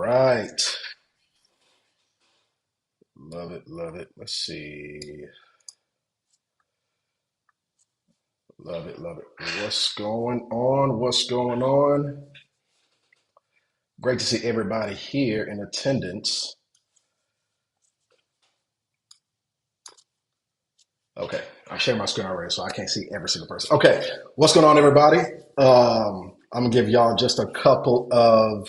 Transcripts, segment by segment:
right. Love it, love it. Let's see. Love it, love it. What's going on? What's going on? Great to see everybody here in attendance. Okay, I shared my screen already, so I can't see every single person. Okay, what's going on, everybody? I'm gonna give y'all just a couple of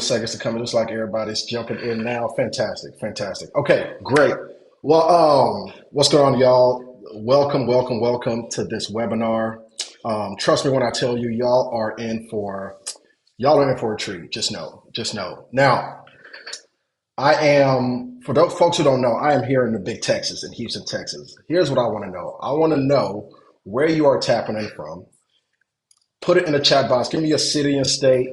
seconds to come in, just like everybody's jumping in now. Fantastic, fantastic. Okay, great. Well, what's going on, y'all? Welcome, welcome, welcome to this webinar. Trust me when I tell you, y'all are in for a treat. Just know, just know. Now, I am for those folks who don't know, I am here in the big Texas, in Houston, Texas. Here's what I want to know. I want to know where you are tapping in from. Put it in the chat box. Give me a city and state.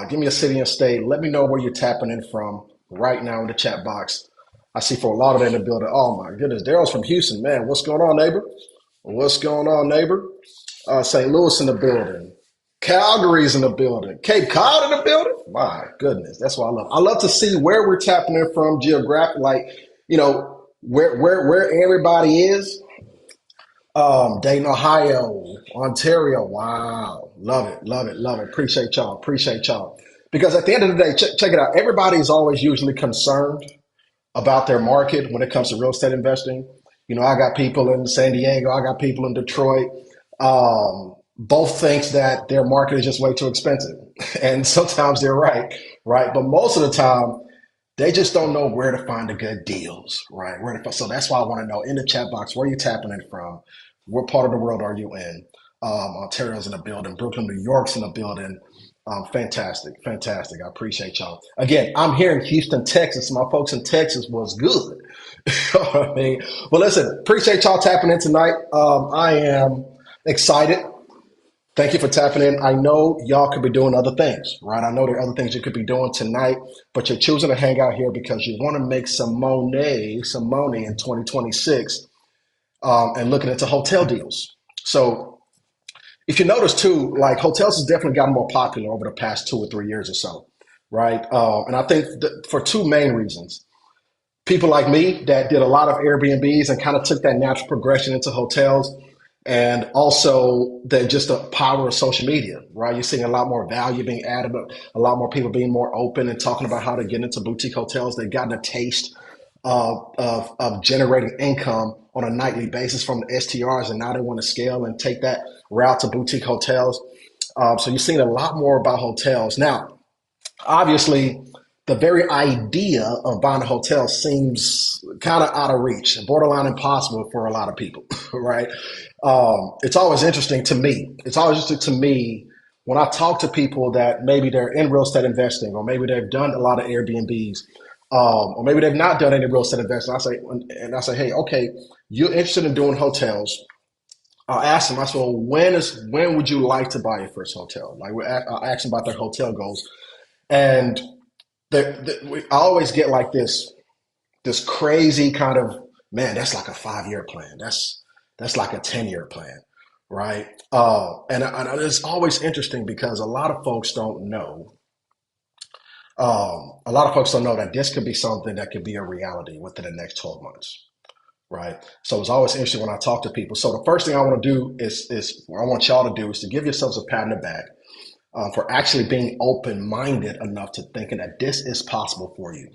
Give me a city and state. Let me know where you're tapping in from right now in the chat box. I see for a lot of them in the building. Oh my goodness, Daryl's from Houston, man. What's going on, neighbor? What's going on, neighbor? St. Louis in the building. Calgary's in the building. Cape Cod in the building. My goodness, that's what I love. I love to see where we're tapping in from geographic, like where everybody is. Dayton, Ohio, Ontario. Wow. Love it, love it, love it. Appreciate y'all. Appreciate y'all. Because at the end of the day, check it out. Everybody's always usually concerned about their market when it comes to real estate investing. You know, I got people in San Diego, I got people in Detroit. Both thinks that their market is just way too expensive. And sometimes they're right, right? But most of the time, they just don't know where to find the good deals, right? So that's why I want to know in the chat box, where are you tapping in from? What part of the world are you in? Ontario's in the building. Brooklyn, New York's in the building. Fantastic, fantastic. I appreciate y'all. Again, I'm here in Houston, Texas. My folks in Texas was good. You know what I mean? Well, listen, appreciate y'all tapping in tonight. I am excited. Thank you for tapping in. I know y'all could be doing other things, right? I know there are other things you could be doing tonight, but you're choosing to hang out here because you want to make some money in 2026, and looking into hotel deals. So if you notice too, like hotels has definitely gotten more popular over the past 2 or 3 years or so, right? And I think for two main reasons. People like me that did a lot of Airbnbs and kind of took that natural progression into hotels, and also just the power of social media, right? You're seeing a lot more value being added, a lot more people being more open and talking about how to get into boutique hotels. They've gotten a taste of generating income on a nightly basis from the STRs, and now they want to scale and take that route to boutique hotels. So you're seeing a lot more about hotels. Now, obviously, the very idea of buying a hotel seems kind of out of reach, borderline impossible for a lot of people, right? It's always interesting to me. It's always interesting to me when I talk to people that maybe they're in real estate investing, or maybe they've done a lot of Airbnbs, or maybe they've not done any real estate investing. I say, hey, okay, you're interested in doing hotels. I'll ask them. I say, well, when would you like to buy your first hotel? Like I'll ask them about their hotel goals, and I always get like this crazy kind of, man, that's like a 5 year plan. That's like a 10 year plan, right? And it's always interesting because a lot of folks don't know. A lot of folks don't know that this could be something that could be a reality within the next 12 months, right? So it's always interesting when I talk to people. So the first thing I want to do is what I want y'all to do is to give yourselves a pat on the back, for actually being open-minded enough to thinking that this is possible for you.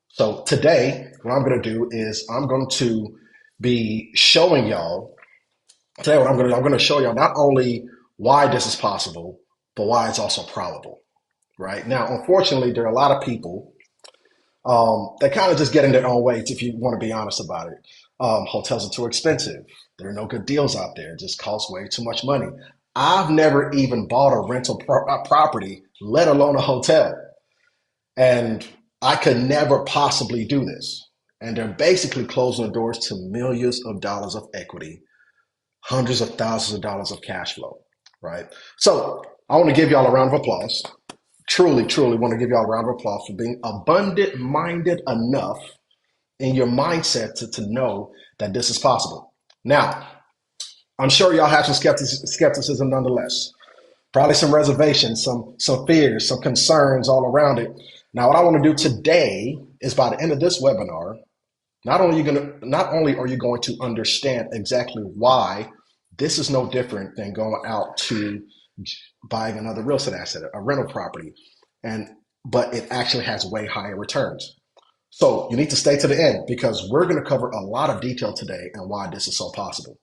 So today, what I'm going to do is I'm going to be showing y'all today. I'm going to show y'all not only why this is possible, but why it's also probable. Right now, unfortunately, there are a lot of people that kind of just get in their own ways. If you want to be honest about it, hotels are too expensive. There are no good deals out there. It just costs way too much money. I've never even bought a rental property, let alone a hotel. And I could never possibly do this. And they're basically closing the doors to millions of dollars of equity, hundreds of thousands of dollars of cash flow, right? So I want to give y'all a round of applause. Truly, truly want to give y'all a round of applause for being abundant minded enough in your mindset to know that this is possible. Now, I'm sure y'all have some skepticism nonetheless. Probably some reservations, some fears, some concerns all around it. Now, what I want to do today is by the end of this webinar, not only are you going to understand exactly why this is no different than going out to buying another real estate asset, a rental property, and but it actually has way higher returns. So you need to stay to the end because we're going to cover a lot of detail today and why this is so possible,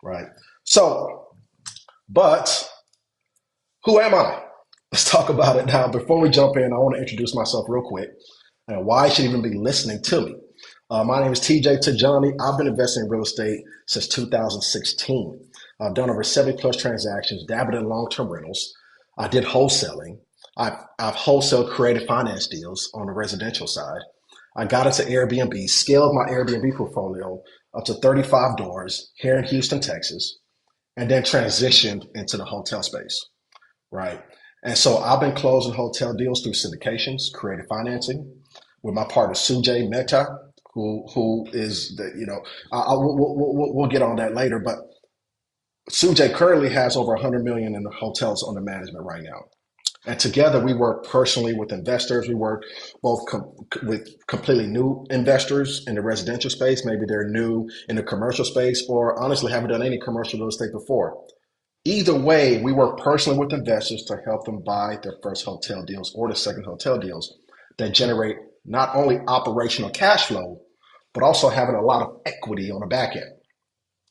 right? So, but who am I? Let's talk about it now. Before we jump in, I want to introduce myself real quick and why you should even be listening to me. My name is Tijani. I've been investing in real estate since 2016. I've done over 70 plus transactions, dabbled in long-term rentals. I did wholesaling. I've wholesaled creative finance deals on the residential side. I got into Airbnb, scaled my Airbnb portfolio up to 35 doors here in Houston, Texas, and then transitioned into the hotel space, right? And so I've been closing hotel deals through syndications, creative financing with my partner Sujay Mehta, who is the, we'll get on that later, but Sujay currently has over 100 million in the hotels under management right now. And together we work personally with investors. We work both with completely new investors in the residential space. Maybe they're new in the commercial space or honestly haven't done any commercial real estate before. Either way, we work personally with investors to help them buy their first hotel deals or the second hotel deals that generate not only operational cash flow, but also having a lot of equity on the back end.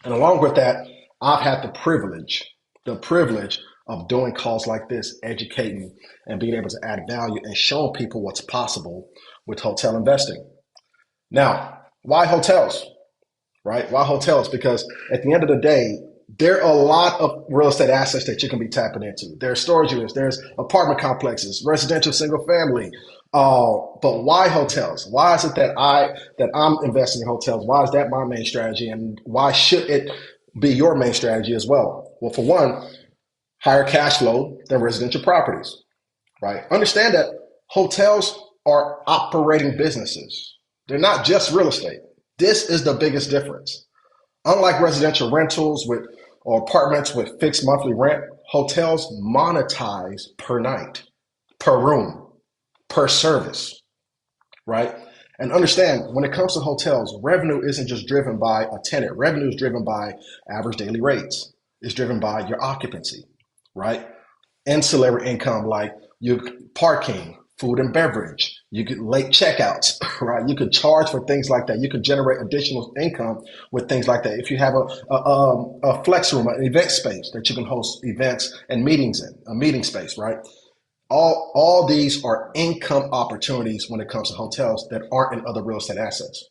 And along with that, I've had the privilege of doing calls like this, educating and being able to add value and showing people what's possible with hotel investing. Now, why hotels, right? Why hotels? Because at the end of the day, there are a lot of real estate assets that you can be tapping into. There's storage units, there's apartment complexes, residential single family. But why hotels? Why is it that I'm investing in hotels? Why is that my main strategy? And why should it be your main strategy as well? Well, for one, higher cash flow than residential properties, right? Understand that hotels are operating businesses. They're not just real estate. This is the biggest difference. Unlike residential rentals or apartments with fixed monthly rent, hotels monetize per night, per room, per service, right? And understand, when it comes to hotels, revenue isn't just driven by a tenant. Revenue is driven by average daily rates. It's driven by your occupancy, right? Ancillary income like your parking, food and beverage. You get late checkouts, right? You could charge for things like that. You could generate additional income with things like that. If you have a flex room, an event space that you can host events and meetings in, a meeting space, right? All these are income opportunities when it comes to hotels that aren't in other real estate assets.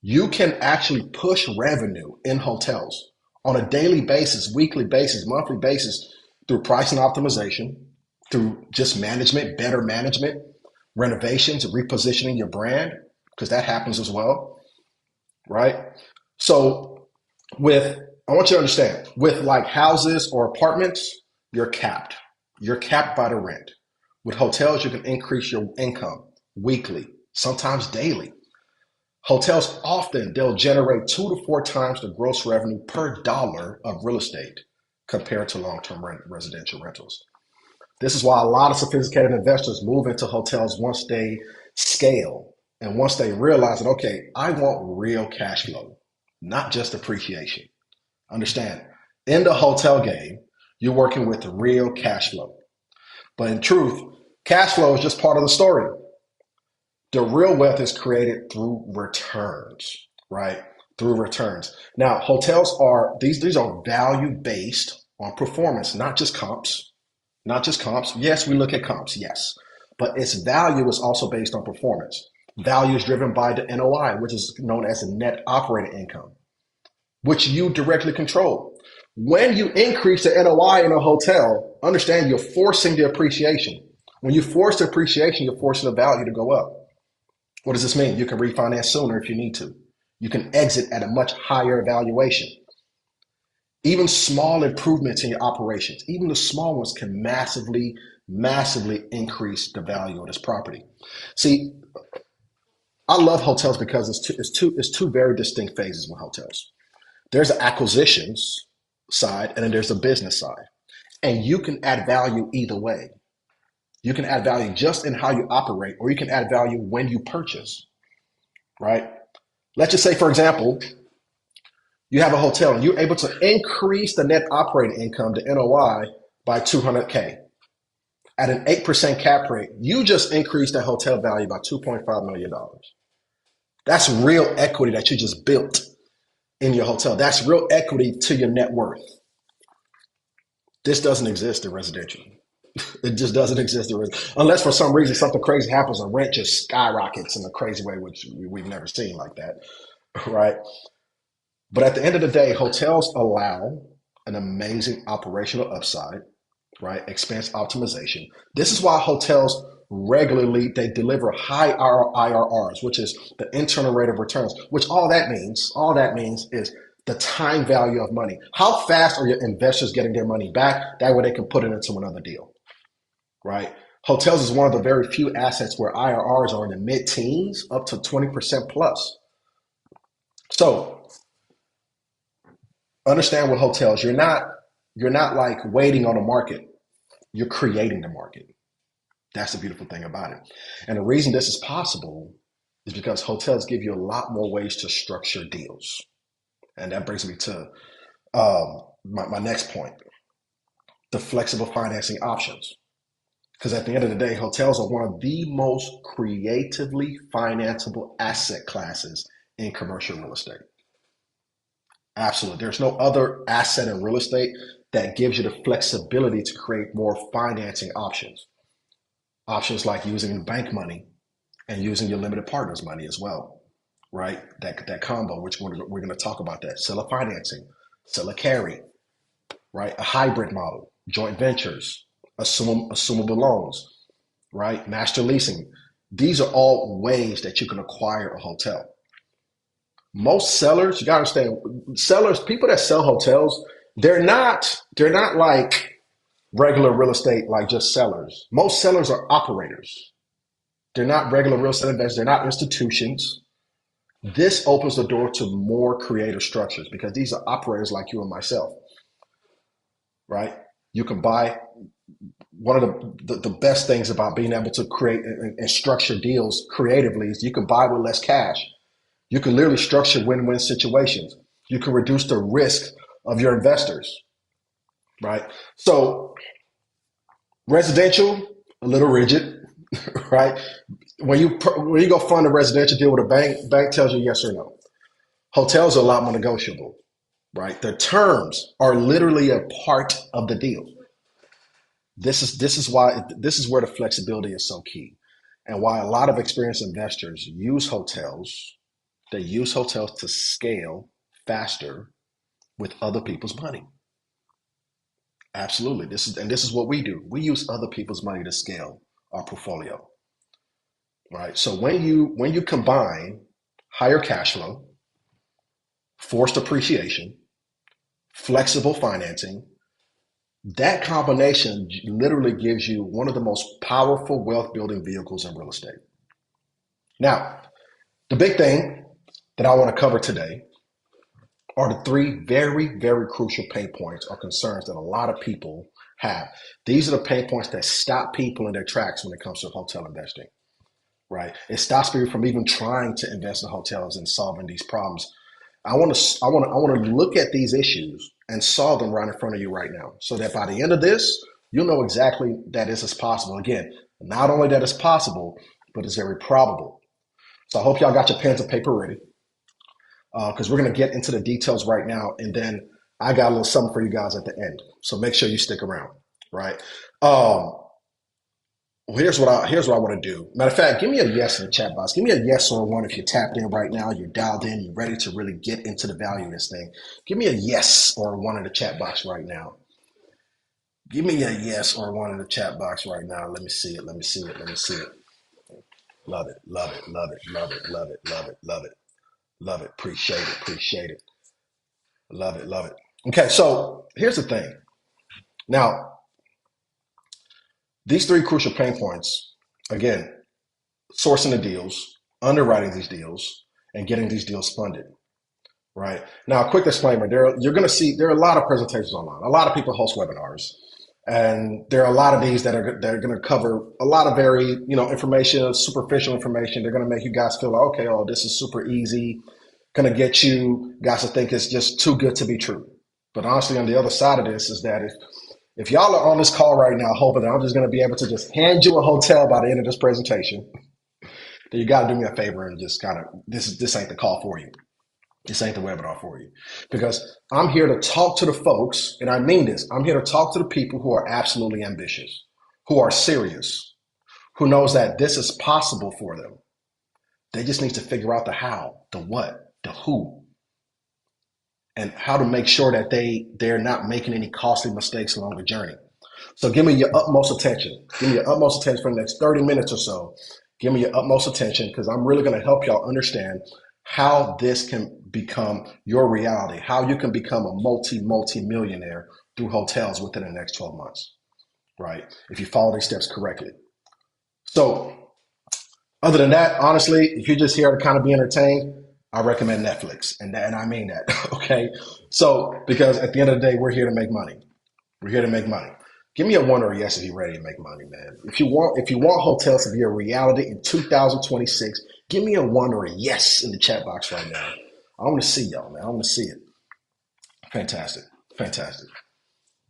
You can actually push revenue in hotels on a daily basis, weekly basis, monthly basis through pricing optimization, through just management, better management, renovations, repositioning your brand, because that happens as well, right? So I want you to understand, with like houses or apartments, you're capped. You're capped by the rent. With hotels, you can increase your income weekly, sometimes daily. Hotels often, they'll generate 2 to 4 times the gross revenue per dollar of real estate compared to long-term residential rentals. This is why a lot of sophisticated investors move into hotels once they scale and once they realize that, okay, I want real cash flow, not just appreciation. Understand, in the hotel game, you're working with real cash flow. But in truth, cash flow is just part of the story. The real wealth is created through returns, right? Through returns. Now, hotels these are value based on performance, not just comps. Not just comps. Yes, we look at comps, yes. But its value is also based on performance. Value is driven by the NOI, which is known as the net operating income, which you directly control. When you increase the NOI in a hotel, understand you're forcing the appreciation. When you force the appreciation, you're forcing the value to go up. What does this mean? You can refinance sooner if you need to. You can exit at a much higher valuation. Even small improvements in your operations, even the small ones can massively, massively increase the value of this property. See, I love hotels because it's two very distinct phases with hotels. There's the acquisitions side and then there's the business side. And you can add value either way. You can add value just in how you operate, or you can add value when you purchase, right? Let's just say, for example, you have a hotel and you're able to increase the net operating income, the NOI, by 200K. At an 8% cap rate, you just increased that hotel value by $2.5 million. That's real equity that you just built in your hotel. That's real equity to your net worth. This doesn't exist in residential. It just doesn't exist in residential. Unless for some reason something crazy happens and rent just skyrockets in a crazy way, which we've never seen like that, right? But at the end of the day, hotels allow an amazing operational upside, right? Expense optimization. This is why hotels regularly they deliver high IRRs, which is the internal rate of returns. Which all that means is the time value of money. How fast are your investors getting their money back? That way they can put it into another deal, right? Hotels is one of the very few assets where IRRs are in the mid-teens, up to 20% plus. So understand with hotels, you're not like waiting on a market. You're creating the market. That's the beautiful thing about it. And the reason this is possible is because hotels give you a lot more ways to structure deals. And that brings me to my next point, the flexible financing options. Because at the end of the day, hotels are one of the most creatively financeable asset classes in commercial real estate. Absolutely. There's no other asset in real estate that gives you the flexibility to create more financing options. Options like using bank money and using your limited partners money as well, right? That combo, which we're going to talk about that. Seller financing, seller carry, right? A hybrid model, joint ventures, assumable loans, right? Master leasing. These are all ways that you can acquire a hotel. Most sellers, you gotta understand, sellers, people that sell hotels, they're not like regular real estate, like just sellers. Most sellers are operators. They're not regular real estate investors. They're not institutions. This opens the door to more creative structures because these are operators like you and myself, right? You can buy one of the best things about being able to create and structure deals creatively is you can buy with less cash. You can literally structure win-win situations. You can reduce the risk of your investors, right? So residential, a little rigid, right? When you go fund a residential deal with a bank tells you yes or no. Hotels are a lot more negotiable, right? The terms are literally a part of the deal. This is where the flexibility is so key, and why a lot of experienced investors use hotels. They use hotels to scale faster with other people's money. Absolutely. This is what we do. We use other people's money to scale our portfolio. Right. So when you combine higher cash flow, forced appreciation, flexible financing, that combination literally gives you one of the most powerful wealth building vehicles in real estate. Now, the big thing that I want to cover today are the three very, very crucial pain points or concerns that a lot of people have. These are the pain points that stop people in their tracks when it comes to hotel investing, right? It stops people from even trying to invest in hotels and solving these problems. I want to look at these issues and solve them right in front of you right now, so that by the end of this, you'll know exactly that this is possible. Again, not only that it's possible, but it's very probable. So I hope y'all got your pens and paper ready, because we're going to get into the details right now, and then I got a little something for you guys at the end. So make sure you stick around, right? Well, here's what I want to do. Matter of fact, give me a yes in the chat box. Give me a yes or a one if you're tapped in right now, you're dialed in, you're ready to really get into the value of this thing. Give me a yes or a one in the chat box right now. Give me a yes or a one in the chat box right now. Let me see it. Let me see it. Let me see it. Love it. Love it. Love it. Love it. Love it. Love it. Love it. Love it. Appreciate it. Appreciate it. Love it. Love it. Okay, so here's the thing. Now, these three crucial pain points, again, sourcing the deals, underwriting these deals, and getting these deals funded. Right now, a quick disclaimer: you're going to see there are a lot of presentations online. A lot of people host webinars. And there are a lot of these that are going to cover a lot of very, information, superficial information. They're going to make you guys feel like, okay, oh, this is super easy. Going to get you guys to think it's just too good to be true. But honestly, on the other side of this is that if y'all are on this call right now, hoping that I'm just going to be able to just hand you a hotel by the end of this presentation, then you got to do me a favor and just kind of this ain't the call for you. This ain't the webinar for you, because I'm here to talk to the folks, and I mean this. I'm here to talk to the people who are absolutely ambitious, who are serious, who knows that this is possible for them. They just need to figure out the how, the what, the who, and how to make sure that they're not making any costly mistakes along the journey. So give me your utmost attention. Give me your utmost attention for the next 30 minutes or so. Give me your utmost attention, because I'm really going to help y'all understand how this can become your reality, how you can become a multi-millionaire through hotels within the next 12 months, right? If you follow these steps correctly. So other than that, honestly, if you're just here to kind of be entertained, I recommend Netflix. And I mean that, okay? So, because at the end of the day, we're here to make money. We're here to make money. Give me a one or a yes if you're ready to make money, man. If you want hotels to be a reality in 2026, give me a one or a yes in the chat box right now. I want to see y'all, man. I want to see it. Fantastic. Fantastic.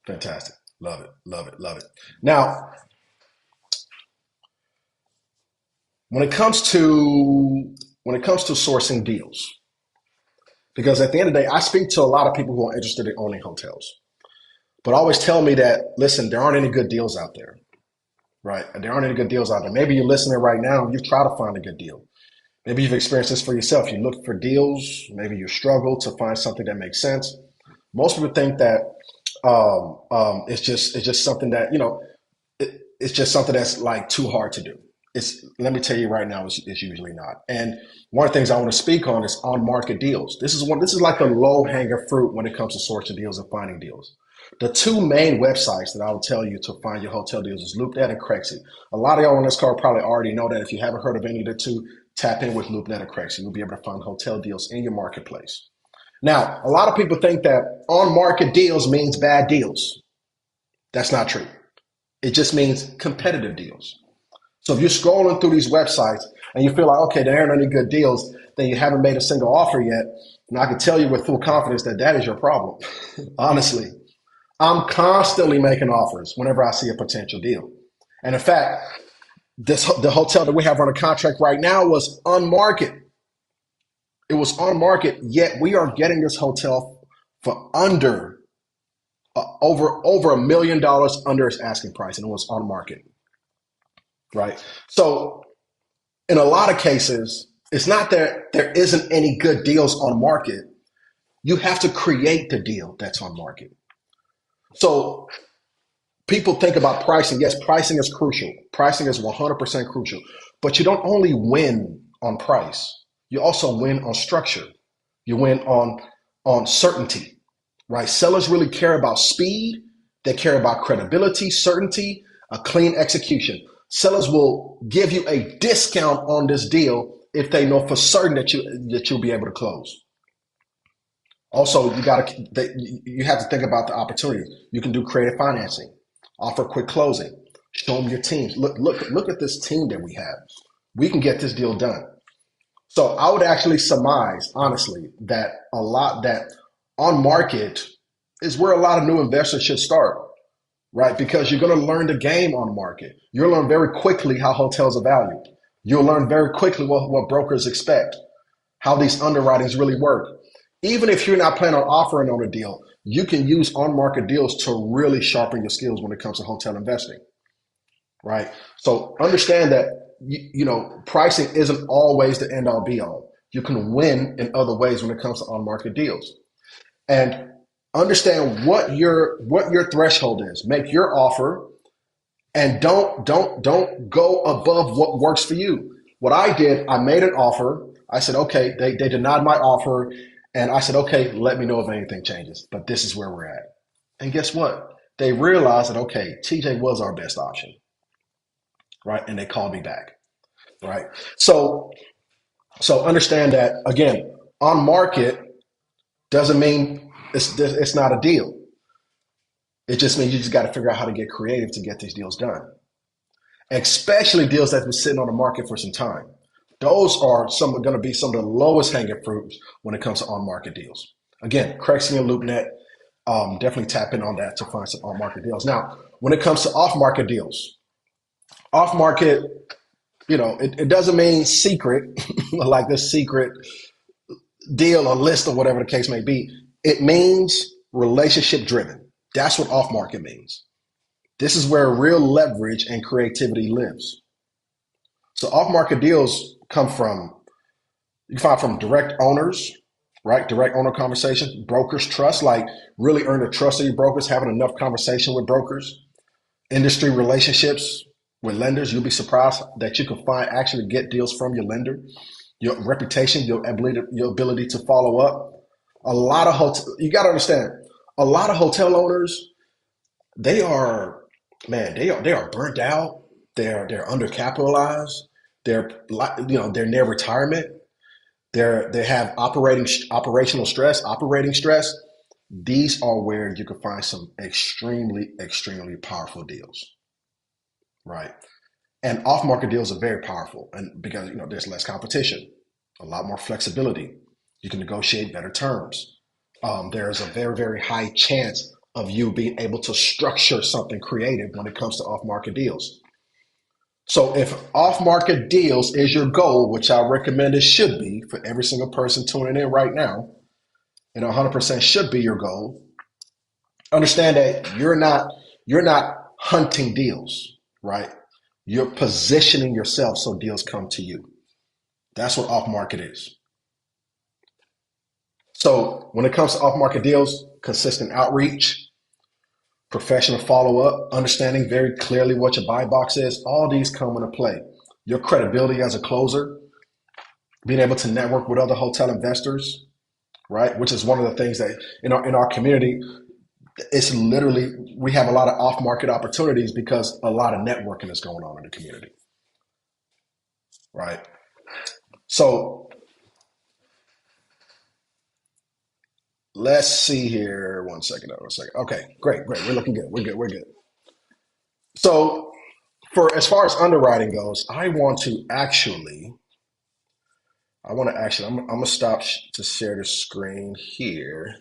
Fantastic. Love it. Love it. Love it. Now, when it comes to sourcing deals, because at the end of the day, I speak to a lot of people who are interested in owning hotels, but always tell me that, listen, there aren't any good deals out there, right? There aren't any good deals out there. Maybe you're listening right now and you've tried to find a good deal. Maybe you've experienced this for yourself. You look for deals. Maybe you struggle to find something that makes sense. Most people think that it's just something that it's just something that's like too hard to do. Let me tell you right now, it's usually not. And one of the things I want to speak on is on market deals. This is like the low hanging fruit when it comes to sourcing deals and finding deals. The two main websites that I will tell you to find your hotel deals is LoopNet and Craigslist. A lot of y'all on this call probably already know that. If you haven't heard of any of the two, tap in with LoopNet or Craigslist. You'll be able to find hotel deals in your marketplace. Now, a lot of people think that on market deals means bad deals. That's not true. It just means competitive deals. So if you're scrolling through these websites and you feel like, okay, there aren't any good deals, then you haven't made a single offer yet, and I can tell you with full confidence that that is your problem. Honestly, I'm constantly making offers whenever I see a potential deal. And in fact, the hotel that we have on a contract right now was on market. It was on market, yet we are getting this hotel for under over $1 million under its asking price, and it was on market, right? So in a lot of cases, it's not that there isn't any good deals on market. You have to create the deal that's on market. So people think about pricing. Yes, pricing is crucial. Pricing is 100% crucial. But you don't only win on price. You also win on structure. You win on certainty, right? Sellers really care about speed. They care about credibility, certainty, a clean execution. Sellers will give you a discount on this deal if they know for certain that you'll be able to close. Also, you have to think about the opportunity. You can do creative financing, offer quick closing, show them your teams. Look at this team that we have. We can get this deal done. So I would actually surmise, honestly, that on market is where a lot of new investors should start, right? Because you're going to learn the game on market. You'll learn very quickly how hotels are valued. You'll learn very quickly what brokers expect, how these underwritings really work. Even if you're not planning on offering on a deal, you can use on-market deals to really sharpen your skills when it comes to hotel investing, right? So understand that pricing isn't always the end-all be-all. You can win in other ways when it comes to on-market deals. And understand what your threshold is. Make your offer, and don't go above what works for you. What I did, I made an offer. I said, okay, they denied my offer. And I said, okay, let me know if anything changes. But this is where we're at. And guess what? They realized that, okay, TJ was our best option, right? And they called me back, right? So understand that, again, on market doesn't mean it's not a deal. It just means you just got to figure out how to get creative to get these deals done, especially deals that have been sitting on the market for some time. Those are going to be some of the lowest hanging fruits when it comes to on market deals. Again, Crexy and LoopNet, definitely tap in on that to find some on market deals. Now, when it comes to off market deals, off market, it doesn't mean secret, like this secret deal or list or whatever the case may be. It means relationship driven. That's what off market means. This is where real leverage and creativity lives. So off market deals come from, you can find from direct owners, right? Direct owner conversations, brokers trust, like really earn the trust of your brokers, having enough conversation with brokers, industry relationships with lenders. You'll be surprised that you can find actually get deals from your lender, your reputation, your ability to follow up. A lot of you got to understand, a lot of hotel owners, they are, man, they are burnt out. They're undercapitalized. They're near retirement. They have operational stress, operating stress. These are where you can find some extremely powerful deals, right? And off market deals are very powerful, and because there's less competition, a lot more flexibility. You can negotiate better terms. There's a very high chance of you being able to structure something creative when it comes to off market deals. So if off-market deals is your goal, which I recommend it should be for every single person tuning in right now, and 100% should be your goal, understand that you're not hunting deals, right? You're positioning yourself so deals come to you. That's what off-market is. So when it comes to off-market deals, consistent outreach, professional follow-up, understanding very clearly what your buy box is, all these come into play. Your credibility as a closer, being able to network with other hotel investors, right? Which is one of the things that in our community, it's literally, we have a lot of off-market opportunities because a lot of networking is going on in the community, right? So let's see here. One second. Okay, great. We're looking good. We're good. So for as far as underwriting goes, I'm gonna stop to share the screen here,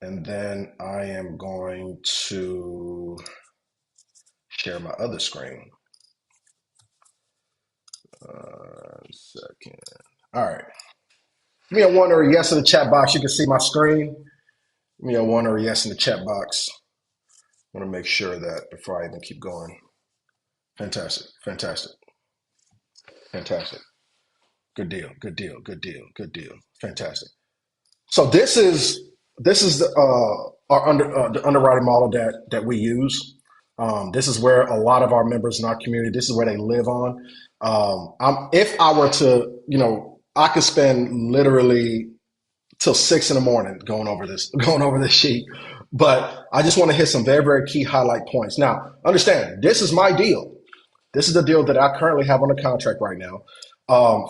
and then I am going to share my other screen. Second. All right. Give me a one or a yes in the chat box. You can see my screen. Give me a one or a yes in the chat box. I want to make sure that before I even keep going. Fantastic. Good deal. Fantastic. So this is the underwriting model that we use. This is where a lot of our members in our community. This is where they live on. If I were to, I could spend literally till 6 in the morning going over this sheet. But I just want to hit some very key highlight points. Now, understand, this is my deal. This is the deal that I currently have on the contract right now.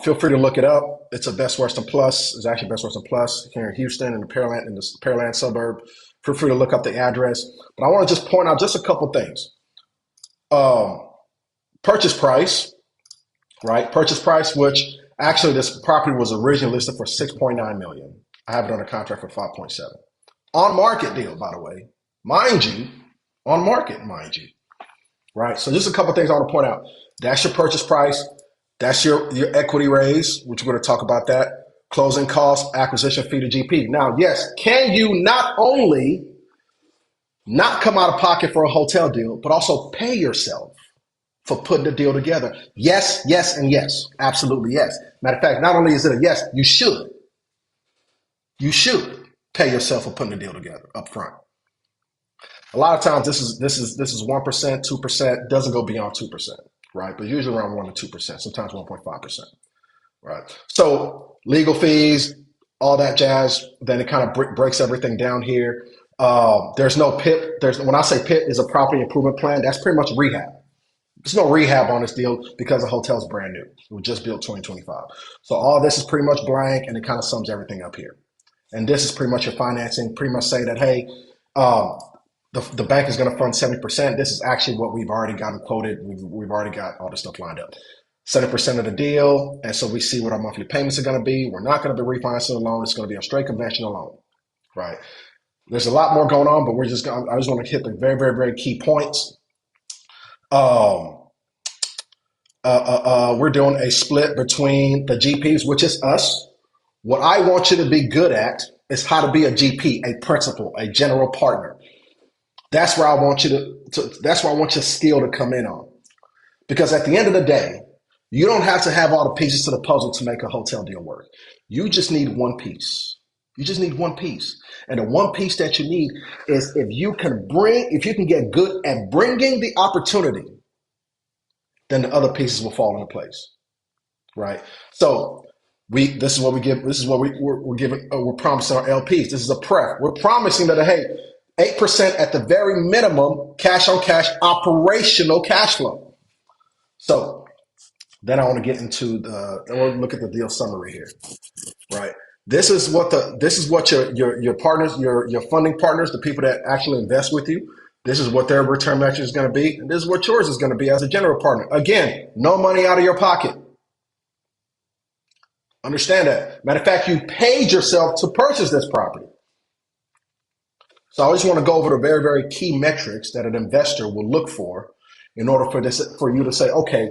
Feel free to look it up. It's a Best Western Plus. It's actually Best Western Plus here in Houston in the Pearland suburb. Feel free to look up the address. But I want to just point out just a couple things. Purchase price, right? Purchase price, which actually this property was originally listed for 6.9 million. I have it under contract for 5.7. On market deal, by the way, mind you, on market, mind you, right? So just a couple things I want to point out. That's your purchase price. That's your equity raise, which we're going to talk about that. Closing costs, acquisition fee to GP. Now, yes, can you not only not come out of pocket for a hotel deal, but also pay yourself for putting the deal together? Yes, and yes. Absolutely yes. Matter of fact, not only is it a yes, you should. You should pay yourself for putting the deal together up front. A lot of times this is 1%, 2%, doesn't go beyond 2%, right? But usually around 1 to 2%, sometimes 1.5%, right? So legal fees, all that jazz, then it kind of breaks everything down here. There's no PIP. When I say PIP is a property improvement plan, that's pretty much rehab. There's no rehab on this deal because the hotel's brand new. It was just built 2025. So all this is pretty much blank, and it kind of sums everything up here. And this is pretty much your financing, pretty much say that, hey, the bank is going to fund 70%. This is actually what we've already gotten quoted. We've already got all this stuff lined up. 70% of the deal. And so we see what our monthly payments are going to be. We're not going to be refinancing the loan. It's going to be a straight conventional loan, right? There's a lot more going on, but I just want to hit the very, very, very key points. Um, we're doing a split between the GPs, which is us. What I want you to be good at is how to be a GP, a principal, a general partner. That's where I want you that's where I want your skill to come in on. Because at the end of the day, you don't have to have all the pieces to the puzzle to make a hotel deal work. You just need one piece. You just need one piece. And the one piece that you need is if you can get good at bringing the opportunity, then the other pieces will fall into place, right? So this is what we give. This is what we're giving. We're promising our LPs. This is a pref. We're promising that, hey, 8% at the very minimum, cash on cash, operational cash flow. So then I want to get into I want to look at the deal summary here, right? This is what your partners, your funding partners, the people that actually invest with you, this is what their return metric is going to be, and this is what yours is going to be as a general partner. Again, no money out of your pocket. Understand that. Matter of fact, you paid yourself to purchase this property. So I just want to go over the very, very key metrics that an investor will look for in order for you to say, okay,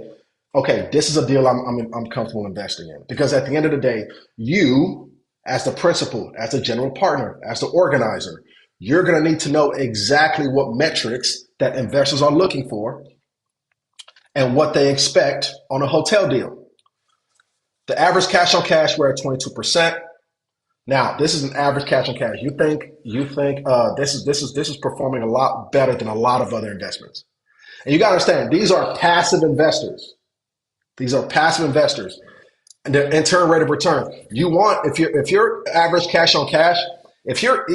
this is a deal I'm comfortable investing in. Because at the end of the day, you, as the principal, as a general partner, as the organizer, you're going to need to know exactly what metrics that investors are looking for and what they expect on a hotel deal. The average cash on cash, we're at 22%. Now, this is an average cash on cash. You think this is performing a lot better than a lot of other investments. And you got to understand, these are passive investors. These are passive investors. And their internal rate of return. You want if your average cash on cash, if your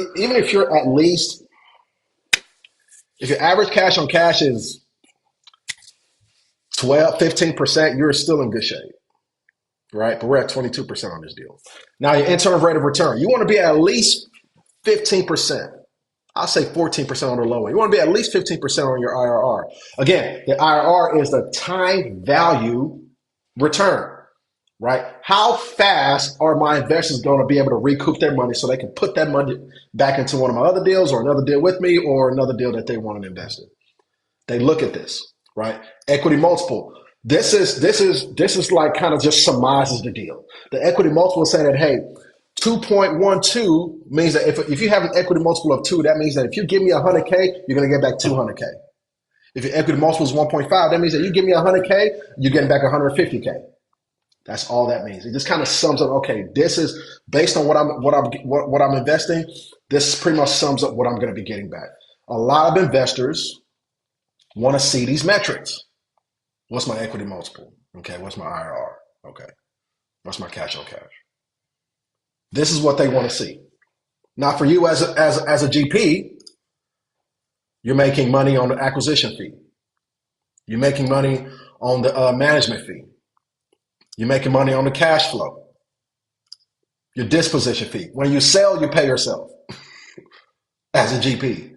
average cash on cash is 15%, you're still in good shape. Right? But we're at 22% on this deal. Now your internal rate of return. You want to be at least 15%. I'll say 14% on the low end. You want to be at least 15% on your IRR. Again, the IRR is the time value return, right? How fast are my investors going to be able to recoup their money so they can put that money back into one of my other deals or another deal with me or another deal that they want to invest in? They look at this, right? Equity multiple. This is like kind of just surmises the deal. The equity multiple is saying that, hey, 2.12 means that if you have an equity multiple of 2, that means that if you give me 100K, you're going to get back 200K. If your equity multiple is 1.5, that means that you give me 100K, you're getting back 150K. That's all that means. It just kind of sums up, okay, this is based on what I'm investing, this pretty much sums up what I'm going to be getting back. A lot of investors want to see these metrics. What's my equity multiple? Okay, what's my IRR? Okay. What's my cash on cash? This is what they want to see. Now, for you as a GP, you're making money on the acquisition fee. You're making money on the management fee. You're making money on the cash flow. Your disposition fee. When you sell, you pay yourself as a GP,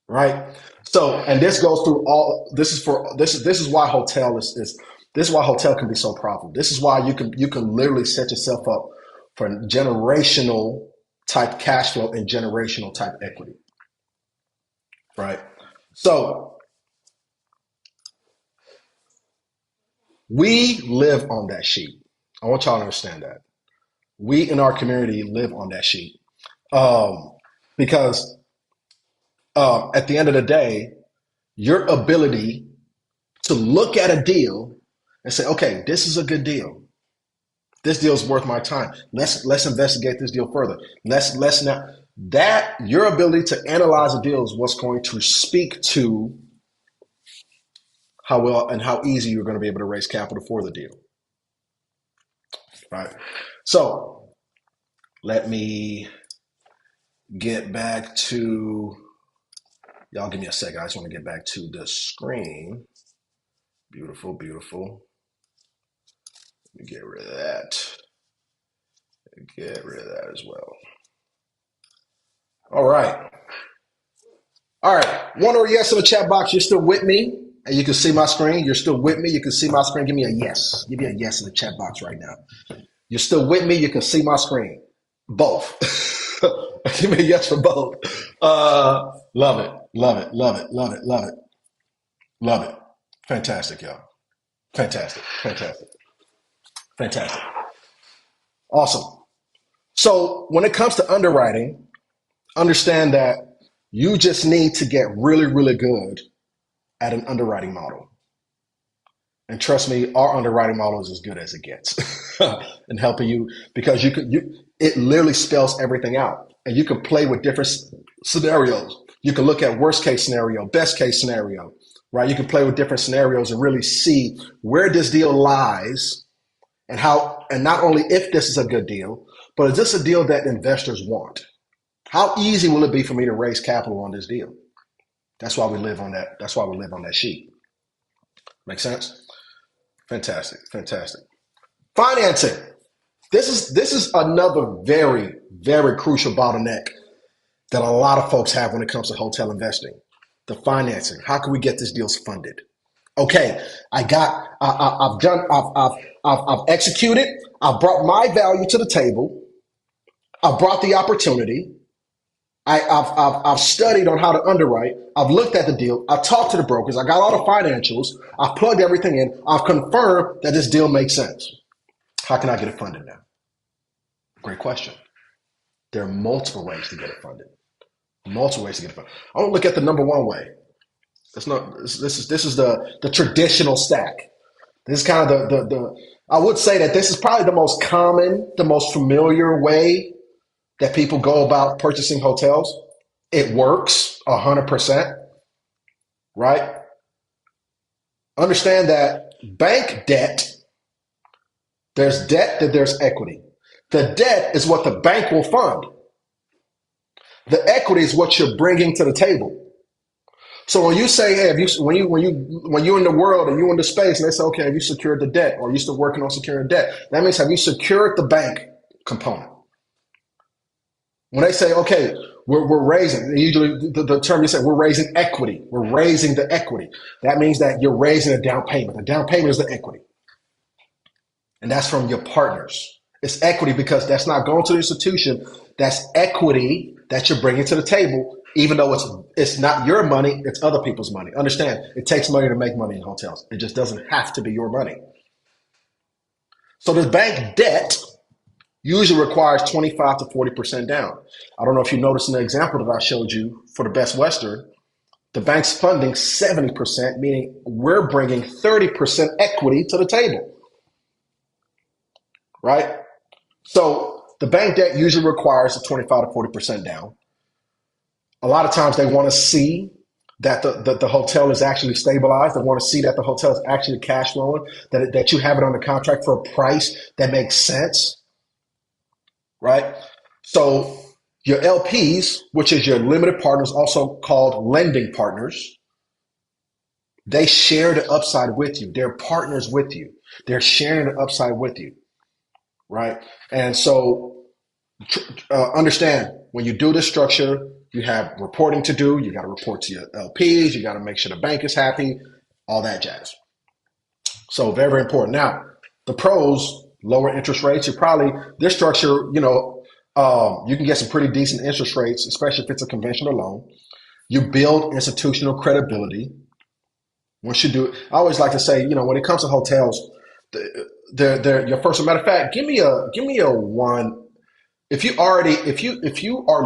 right? So, and this goes through all. This is why hotel is this is why hotel can be so profitable. This is why you can literally set yourself up for generational type cash flow and generational type equity, right? So we live on that sheet. I want y'all to understand that. We in our community live on that sheet because at the end of the day, your ability to look at a deal and say, okay, this is a good deal. This deal is worth my time. Let's investigate this deal further. Let's not that your ability to analyze a deal is what's going to speak to how well and how easy you're going to be able to raise capital for the deal. Right. So let me get back to y'all. Give me a second. I just want to get back to the screen. Beautiful, beautiful. Let me get rid of that. Get rid of that as well. All right. All right. One or a yes in the chat box. You're still with me, and you can see my screen. You're still with me. You can see my screen. Give me a yes. Give me a yes in the chat box right now. You're still with me. You can see my screen. Both. Give me a yes for both. Love it. Love it. Love it. Love it. Love it. Love it. Fantastic, y'all. Fantastic. Fantastic. Fantastic. Awesome. So when it comes to underwriting, understand that you just need to get really, really good at an underwriting model. And trust me, our underwriting model is as good as it gets in helping you because it literally spells everything out. And you can play with different scenarios. You can look at worst case scenario, best case scenario, right? You can play with different scenarios and really see where this deal lies and how, and not only if this is a good deal, but is this a deal that investors want? How easy will it be for me to raise capital on this deal? That's why we live on that. That's why we live on that sheet. Make sense? Fantastic. Fantastic. Financing. This is another very, very crucial bottleneck that a lot of folks have when it comes to hotel investing. The financing. How can we get these deals funded? Okay, I've executed. I've brought my value to the table. I've brought the opportunity. I've studied on how to underwrite. I've looked at the deal. I've talked to the brokers. I got all the financials. I've plugged everything in. I've confirmed that this deal makes sense. How can I get it funded now? Great question. There are multiple ways to get it funded. Multiple ways to get it funded. I don't look at the number one way. It's not. This is the traditional stack. This is kind of the. I would say that this is probably the most common, the most familiar way that people go about purchasing hotels. It works 100%, right? Understand that bank debt, there's debt, that there's equity. The debt is what the bank will fund. The equity is what you're bringing to the table. So when you say, hey, when you're in the world and you're in the space, and they say, okay, have you secured the debt, or are you still working on securing the debt? That means have you secured the bank component? When they say, okay, we're raising, usually the term you say, we're raising equity. We're raising the equity. That means that you're raising a down payment. The down payment is the equity. And that's from your partners. It's equity because that's not going to the institution. That's equity that you're bringing to the table, even though it's not your money, it's other people's money. Understand, it takes money to make money in hotels. It just doesn't have to be your money. So the bank debt usually requires 25 to 40% down. I don't know if you noticed in the example that I showed you for the Best Western, the bank's funding 70%, meaning we're bringing 30% equity to the table, right? So the bank debt usually requires a 25 to 40% down. A lot of times they want to see that the hotel is actually stabilized. They want to see that the hotel is actually cash flowing, that you have it under contract for a price that makes sense, right? So your LPs, which is your limited partners, also called lending partners, they share the upside with you. They're partners with you. They're sharing the upside with you, right? And so understand, when you do this structure, you have reporting to do. You got to report to your LPs. You got to make sure the bank is happy, all that jazz. So very, very important. Now, the pros, lower interest rates. This structure, you can get some pretty decent interest rates, especially if it's a conventional loan. You build institutional credibility. Once you do it, I always like to say, when it comes to hotels, they're your first. Matter of fact, give me a one. If you are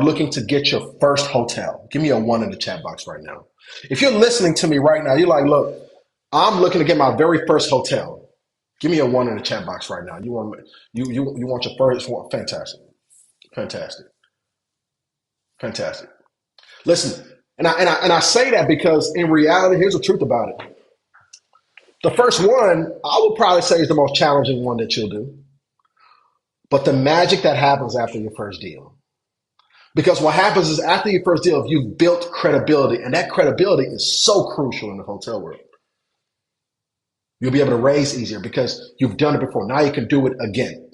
looking to get your first hotel, give me a one in the chat box right now. If you're listening to me right now, you're like, look, I'm looking to get my very first hotel. Give me a one in the chat box right now. You want your first one? Fantastic, fantastic, fantastic. Listen, and I say that because in reality, here's the truth about it. The first one, I would probably say, is the most challenging one that you'll do. But the magic that happens after your first deal. Because what happens is after your first deal, you've built credibility, and that credibility is so crucial in the hotel world. You'll be able to raise easier because you've done it before. Now you can do it again.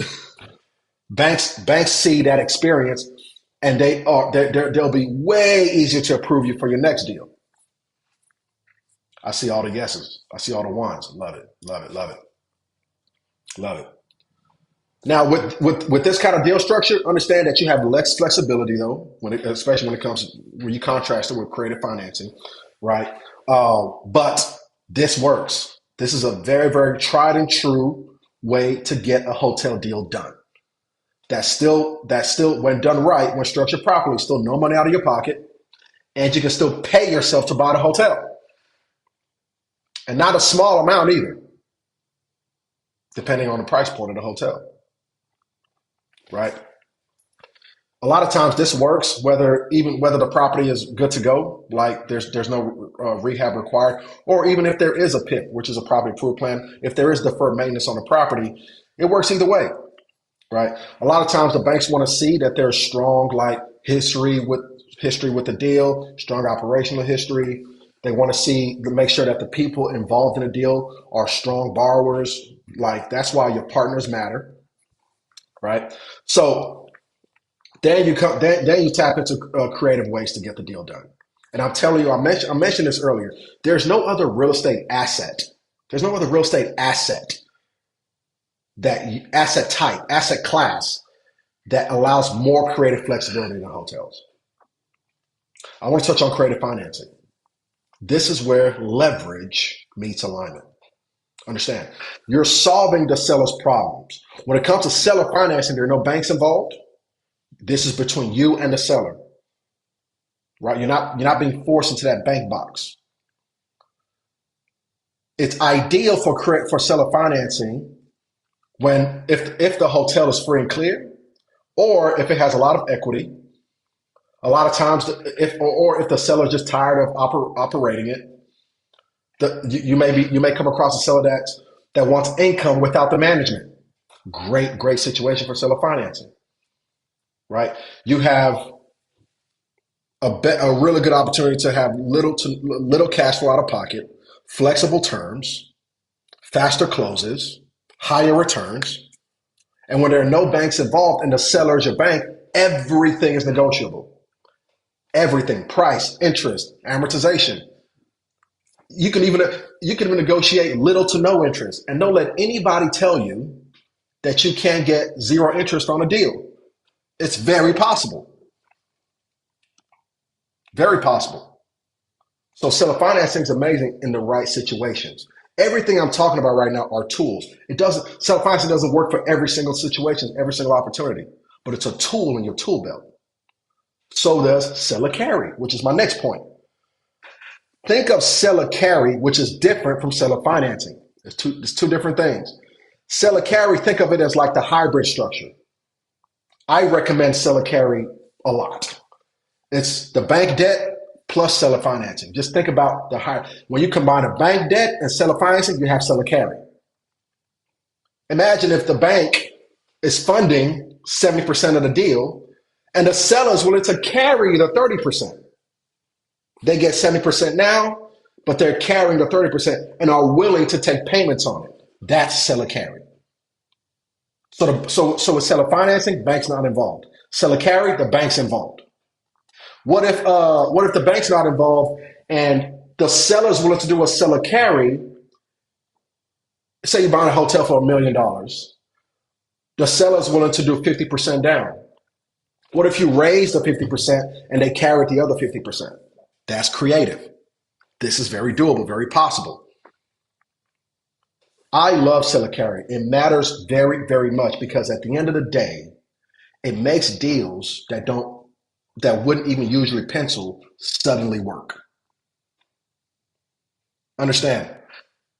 Banks see that experience, and they'll be way easier to approve you for your next deal. I see all the yeses. I see all the ones. Love it. Love it. Love it. Love it. Now, with this kind of deal structure, understand that you have less flexibility though, especially when it comes when you contrast it with creative financing, right? But this works. This is a very, very tried and true way to get a hotel deal done. That's still when done right, when structured properly, still no money out of your pocket, and you can still pay yourself to buy the hotel, and not a small amount either, depending on the price point of the hotel, right? A lot of times this works whether the property is good to go, like there's no rehab required, or even if there is a PIP, which is a property improvement plan, if there is deferred maintenance on the property, it works either way, right? A lot of times the banks want to see that there's strong like history with the deal, strong operational history. They want to make sure that the people involved in the deal are strong borrowers. Like that's why your partners matter, right? So then you tap into creative ways to get the deal done. And I'm telling you, I mentioned this earlier. There's no other real estate asset. There's no other real estate asset type, asset class that allows more creative flexibility than hotels. I want to touch on creative financing. This is where leverage meets alignment. Understand, you're solving the seller's problems. When it comes to seller financing, there are no banks involved. This is between you and the seller, right? You're not being forced into that bank box. It's ideal for seller financing if the hotel is free and clear, or if it has a lot of equity. A lot of times, if the seller is just tired of operating it, you may come across a seller that wants income without the management. Great situation for seller financing, right? You have a really good opportunity to have little cash flow out of pocket, flexible terms, faster closes, higher returns, and when there are no banks involved and the seller is your bank, everything is negotiable. Everything, price, interest, amortization. You can even negotiate little to no interest, and don't let anybody tell you that you can't get zero interest on a deal. It's very possible. Very possible. So seller financing is amazing in the right situations. Everything I'm talking about right now are tools. Seller financing doesn't work for every single situation, every single opportunity, but it's a tool in your tool belt. So does seller carry, which is my next point. Think of seller carry, which is different from seller financing. It's two different things. Seller carry, think of it as like the hybrid structure. I recommend seller carry a lot. It's the bank debt plus seller financing. Just think about when you combine a bank debt and seller financing, you have seller carry. Imagine if the bank is funding 70% of the deal and the seller is willing to carry the 30%. They get 70% now, but they're carrying the 30% and are willing to take payments on it. That's seller carry. So with seller financing, bank's not involved. Seller carry, the bank's involved. What if the bank's not involved and the seller's willing to do a seller carry? Say you're buying a hotel for $1 million. The seller's willing to do 50% down. What if you raise the 50% and they carry the other 50%? That's creative. This is very doable, very possible. I love seller carry. It matters very, very much because at the end of the day, it makes deals that wouldn't even usually pencil suddenly work. Understand,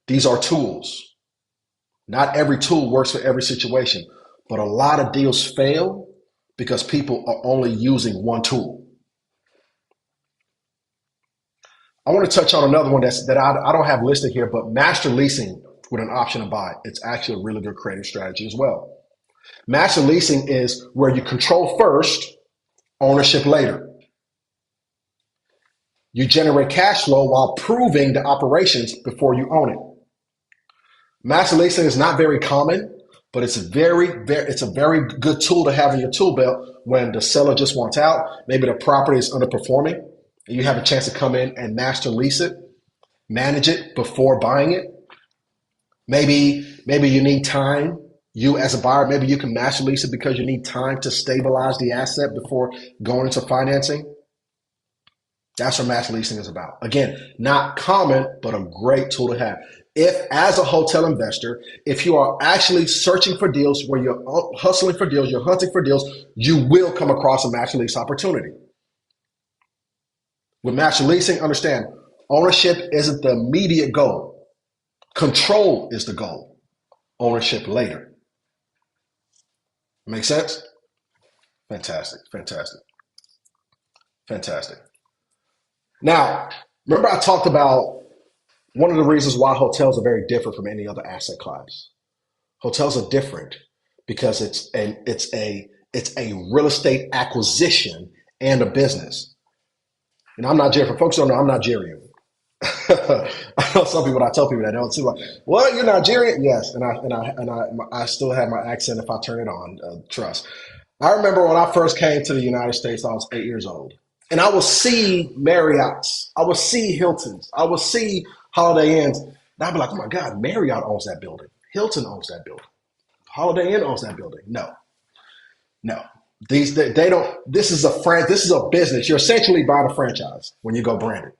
these are tools. Not every tool works for every situation, but a lot of deals fail because people are only using one tool. I want to touch on another one that I don't have listed here, but master leasing with an option to buy. It's actually a really good creative strategy as well. Master leasing is where you control first, ownership later. You generate cash flow while proving the operations before you own it. Master leasing is not very common, But it's a very good tool to have in your tool belt when the seller just wants out. Maybe the property is underperforming, and you have a chance to come in and master lease it, manage it before buying it. Maybe you need time. You as a buyer, maybe you can master lease it because you need time to stabilize the asset before going into financing. That's what master leasing is about. Again, not common, but a great tool to have. If, as a hotel investor, if you are actually searching for deals where you're hustling for deals, you're hunting for deals, you will come across a master lease opportunity. With master leasing, understand ownership isn't the immediate goal. Control is the goal. Ownership later. Make sense? Fantastic, fantastic, fantastic. Now, remember I talked about one of the reasons why hotels are very different from any other asset class. Hotels are different because it's a real estate acquisition and a business. And I'm Nigerian. For folks who don't know, I'm Nigerian. I know some people. I tell people that they don't see like, "What? You're Nigerian?" Yes, and I still have my accent if I turn it on. Trust. I remember when I first came to the United States, I was 8 years old, and I would see Marriotts, I would see Hiltons, I would see Holiday Inns, and I'd be like, "Oh my God, Marriott owns that building, Hilton owns that building, Holiday Inn owns that building." No, no. They don't. This is a business. You're essentially buying a franchise when you go branded.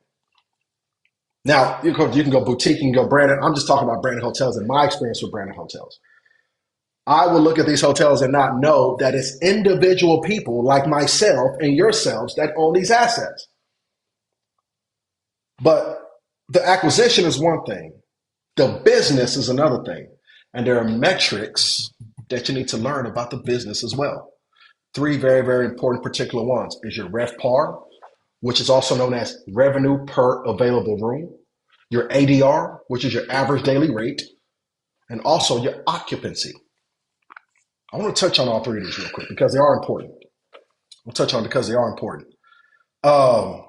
Now you can go boutique, you can go branded. I'm just talking about branded hotels and my experience with branded hotels. I will look at these hotels and not know that it's individual people like myself and yourselves that own these assets. But the acquisition is one thing, the business is another thing. And there are metrics that you need to learn about the business as well. Three very, very important particular ones is your RevPAR, which is also known as revenue per available room, your ADR, which is your average daily rate, and also your occupancy. I want to touch on all three of these real quick because they are important. We'll touch on because they are important. Um,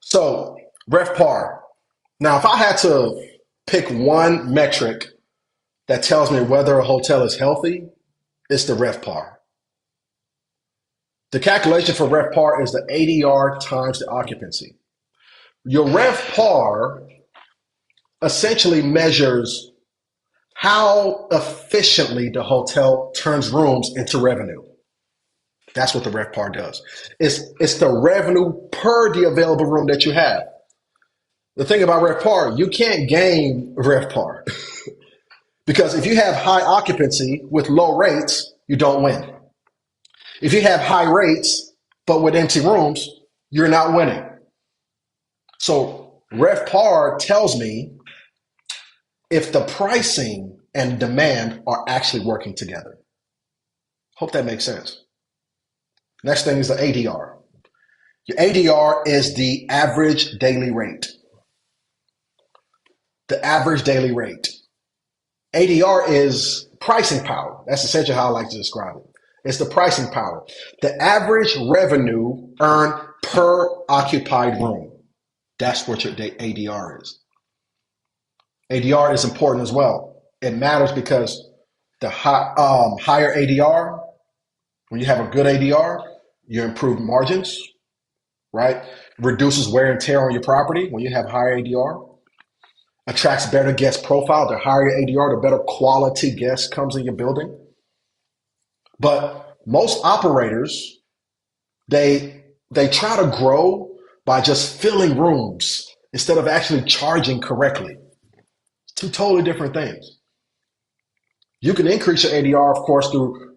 so RevPAR. Now, if I had to pick one metric that tells me whether a hotel is healthy, it's the RevPAR. The calculation for RevPAR is the ADR times the occupancy. Your RevPAR essentially measures how efficiently the hotel turns rooms into revenue. That's what the RevPAR does. It's the revenue per the available room that you have. The thing about RevPAR, you can't game RevPAR because if you have high occupancy with low rates, you don't win. If you have high rates but with empty rooms, you're not winning. So RevPAR tells me if the pricing and demand are actually working together. Hope that makes sense. Next thing is the ADR. Your ADR is the average daily rate. The average daily rate. ADR is pricing power. That's essentially how I like to describe it. It's the pricing power. The average revenue earned per occupied room. That's what your ADR is. ADR is important as well. It matters because the higher ADR, when you have a good ADR, you improve margins, right? Reduces wear and tear on your property when you have higher ADR. Attracts better guest profile. The higher your ADR, the better quality guest comes in your building. But most operators, they try to grow by just filling rooms instead of actually charging correctly. Two totally different things. You can increase your ADR, of course, through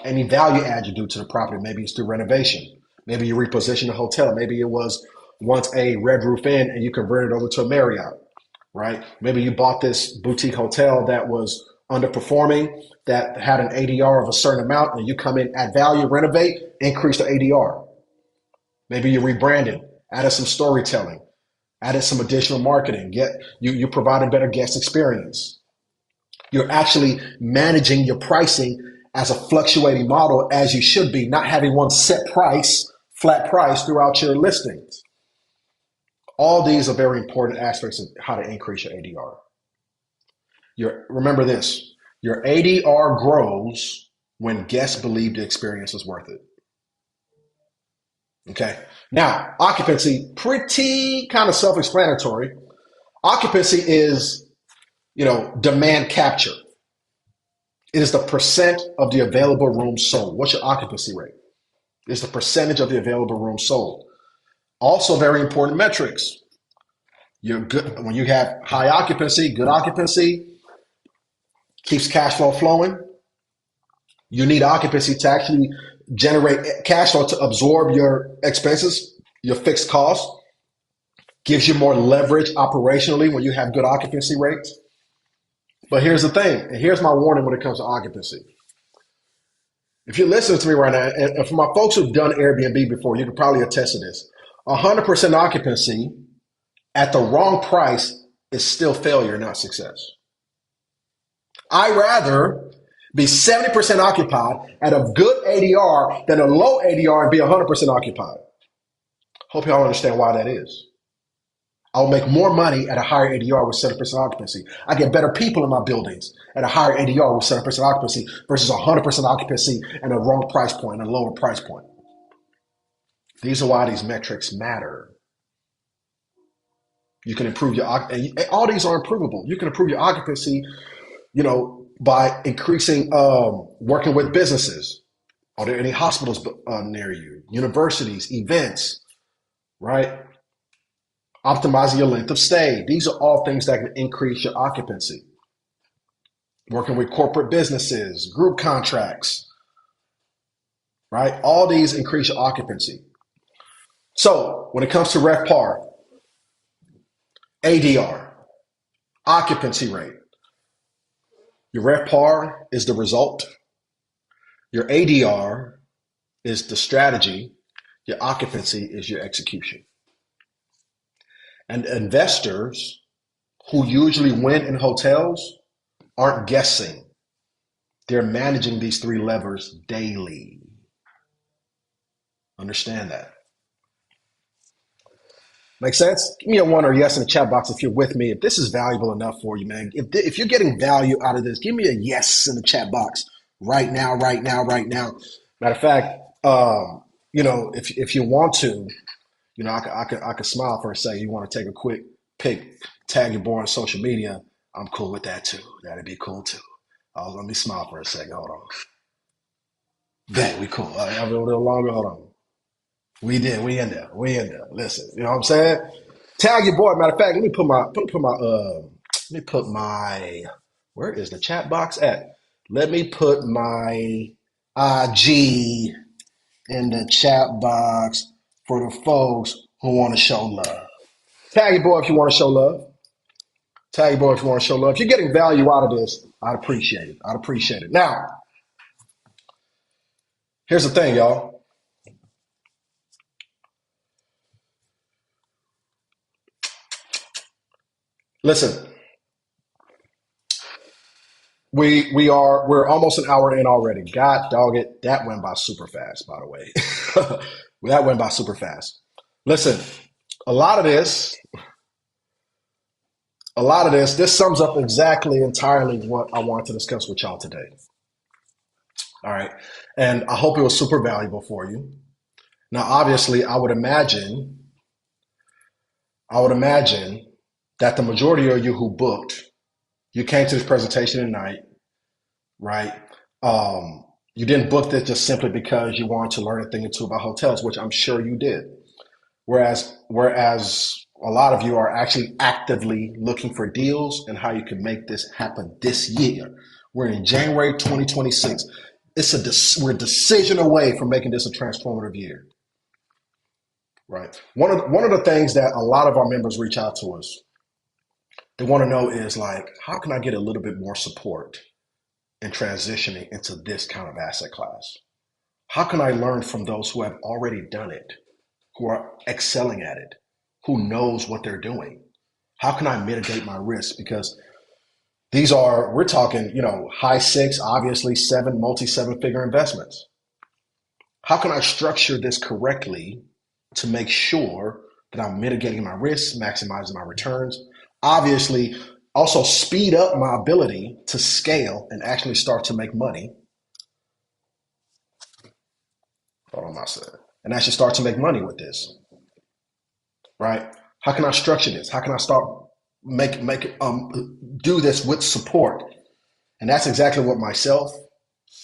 any value add you do to the property. Maybe it's through renovation. Maybe you reposition the hotel. Maybe it was once a Red Roof Inn and you converted it over to a Marriott, right? Maybe you bought this boutique hotel that was underperforming, that had an ADR of a certain amount, and you come in, add value, renovate, increase the ADR. Maybe you rebranded, added some storytelling, added some additional marketing. You provided better guest experience. You're actually managing your pricing as a fluctuating model as you should be, not having one set price, flat price throughout your listings. All these are very important aspects of how to increase your ADR. Remember this, Your ADR grows when guests believe the experience is worth it. Okay. Now, occupancy, pretty kind of self-explanatory. Occupancy is, demand capture. It is the percent of the available rooms sold. What's your occupancy rate? It's the percentage of the available rooms sold. Also, very important metrics. You're good when you have high occupancy, good occupancy, keeps cash flow flowing. You need occupancy to actually generate cash flow to absorb your expenses, your fixed costs. Gives you more leverage operationally when you have good occupancy rates. But here's the thing, and here's my warning when it comes to occupancy. If you're listening to me right now, and for my folks who've done Airbnb before, you can probably attest to this. 100% occupancy at the wrong price is still failure, not success. I'd rather be 70% occupied at a good ADR than a low ADR and be 100% occupied. Hope y'all understand why that is. I'll make more money at a higher ADR with 7% occupancy. I get better people in my buildings at a higher ADR with 7% occupancy versus 100% occupancy and a wrong price point, and a lower price point. These are why these metrics matter. You can improve your, all these are improvable. You can improve your occupancy, by increasing, working with businesses. Are there any hospitals near you? Universities, events, right? Optimizing your length of stay. These are all things that can increase your occupancy. Working with corporate businesses, group contracts, right? All these increase your occupancy. So when it comes to RevPAR, ADR, occupancy rate, your RevPAR is the result. Your ADR is the strategy. Your occupancy is your execution. And investors who usually win in hotels aren't guessing. They're managing these three levers daily. Understand that. Make sense? Give me a one or yes in the chat box if you're with me. If this is valuable enough for you, man. If you're getting value out of this, give me a yes in the chat box right now, right now, right now. Matter of fact, if you want to, I could smile for a second. You want to take a quick pic, tag your boy on social media. I'm cool with that too. That'd be cool too. Let me smile for a second. Hold on. Bet we cool. I'll be a little longer. Hold on. We did. We in there. We in there. Listen, you know what I'm saying? Tag your boy. Matter of fact, let me put my, where is the chat box at? Let me put my IG in the chat box for the folks who want to show love. Tag your boy if you want to show love. Tag your boy if you want to show love. If you're getting value out of this, I'd appreciate it. I'd appreciate it. Now, here's the thing, y'all. Listen, we're almost an hour in already. God dog it, that went by super fast, by the way. That went by super fast. Listen, a lot of this, this sums up exactly entirely what I wanted to discuss with y'all today. All right. And I hope it was super valuable for you. Now, obviously, I would imagine that the majority of you who booked, you came to this presentation tonight, right? You didn't book this just simply because you wanted to learn a thing or two about hotels, which I'm sure you did. Whereas a lot of you are actually actively looking for deals and how you can make this happen this year. We're in January 2026. We're a decision away from making this a transformative year. Right. One of the things that a lot of our members reach out to us, they want to know is like, how can I get a little bit more support in transitioning into this kind of asset class? How can I learn from those who have already done it, who are excelling at it, who knows what they're doing? How can I mitigate my risk? Because we're talking, high six, obviously multi-seven figure investments. How can I structure this correctly to make sure that I'm mitigating my risks, maximizing my returns? Obviously, also speed up my ability to scale and actually start to make money. Hold on, my side. And actually start to make money with this, right? How can I structure this? How can I start do this with support? And that's exactly what myself,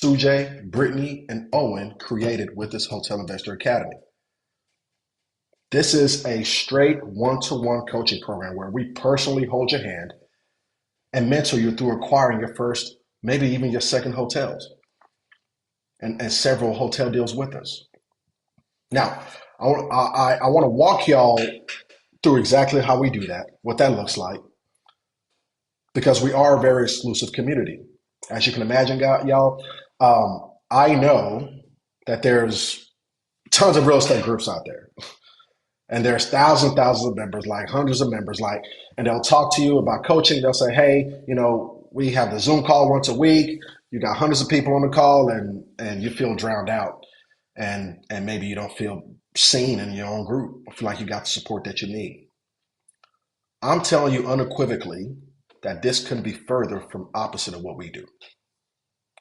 Sujay, Brittany, and Owen created with this Hotel Investor Academy. This is a straight one-to-one coaching program where we personally hold your hand and mentor you through acquiring your first, maybe even your second hotels and several hotel deals with us. Now, I want to walk y'all through exactly how we do that, what that looks like, because we are a very exclusive community. As you can imagine, y'all, I know that there's tons of real estate groups out there. And there's thousands of members, like hundreds of members, and they'll talk to you about coaching. They'll say, hey, we have the Zoom call once a week. You got hundreds of people on the call and you feel drowned out. And maybe you don't feel seen in your own group. I feel like you got the support that you need. I'm telling you unequivocally that this couldn't be further from opposite of what we do.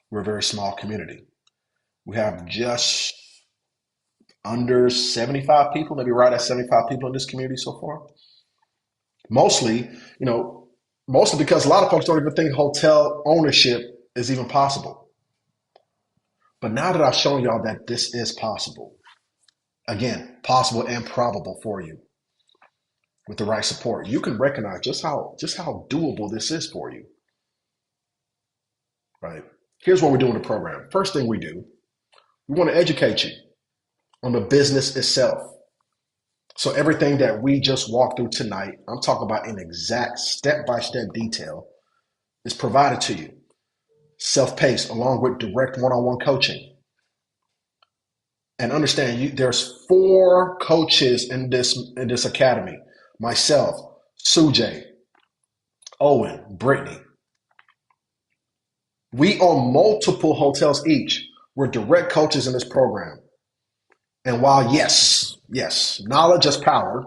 We're a very small community. We have just under 75 people, maybe right at 75 people in this community so far. Mostly because a lot of folks don't even think hotel ownership is even possible. But now that I've shown y'all that this is possible, again, possible and probable for you with the right support, you can recognize just how doable this is for you. Right? Here's what we do in the program. First thing we do, we want to educate you on the business itself. So everything that we just walked through tonight, I'm talking about in exact step-by-step detail, is provided to you, self-paced, along with direct one-on-one coaching. And understand, there's 4 coaches in this academy: myself, Sujay, Owen, Brittany. We own multiple hotels each. We're direct coaches in this program. And while yes, knowledge is power,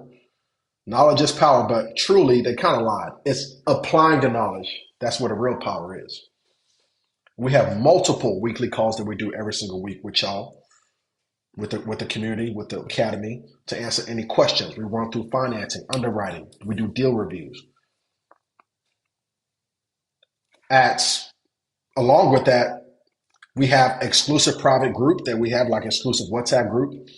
but truly they kind of lied. It's applying the knowledge. That's where the real power is. We have multiple weekly calls that we do every single week with y'all, with the community, with the academy, to answer any questions. We run through financing, underwriting. We do deal reviews. Along with that, we have exclusive private group that we have, like exclusive WhatsApp group,